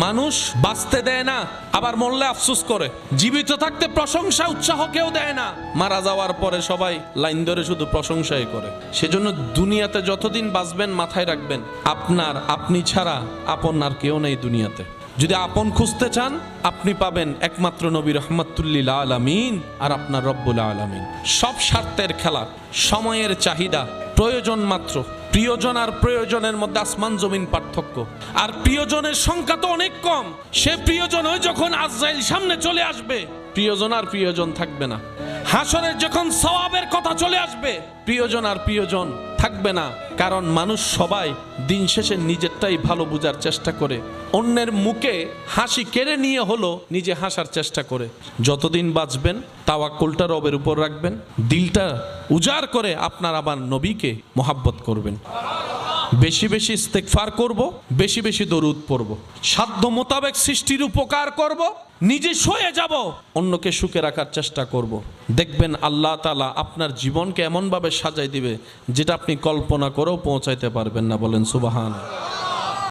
মানুষ বাঁচতে দেয় না, আবার মরলে আফসোস করে। জীবিত থাকতে প্রশংসা উৎসাহ কেউ দেয় না, মারা যাওয়ার পরে সবাই লাইন ধরে শুধু প্রশংসাই করে। সেজন্য দুনিয়াতে যতদিন বাঁচবেন মাথায় রাখবেন, আপনি ছাড়া আপন আর কেউ নেই দুনিয়াতে। যদি আপন খুঁজতে চান, আপনি পাবেন একমাত্র নবী রহমাতুল্লিল আলামিন আর আপনার রব্বুল আলামিন। সব স্বার্থের খেলা, সময়ের চাহিদা, প্রয়োজন মাত্র। প্রিয়জন আর প্রয়োজনের মধ্যে আসমান জমিন পার্থক্য। আর প্রিয়জনের সংখ্যা তো অনেক কম। সে প্রিয়জন ওই যখন আজরাইল সামনে চলে আসবে, প্রিয়জন আর প্রিয়জন থাকবে না। হাসরের যখন সওয়াবের কথা চলে আসবে, প্রিয়জন আর প্রিয়জন থাকবে না। কারণ মানুষ সবাই দিন শেষে নিজেরটাই ভালো বোঝার চেষ্টা করে, অন্যের মুখে হাসি কেড়ে নিয়ে হলো নিজে হাসার চেষ্টা করে। যতদিন বাঁচবেন তাওয়াক্কুলটা রবের উপর রাখবেন, দিলটা উজাড় করে আপনার আবার নবীকে মহাব্বত করবেন। বেশি বেশি ইস্তেগফার করব, বেশি বেশি দরুদ পড়ব, সাধ্য মোতাবেক সৃষ্টির উপকার করব, নিজে সয়ে যাব, অন্যকে সুখে রাখার চেষ্টা করব। দেখবেন আল্লাহ তাআলা আপনার জীবনকে এমনভাবে সাজাই দিবে যেটা আপনি কল্পনা করেও পৌঁছাইতে পারবেন না। বলেন সুবহানাল্লাহ।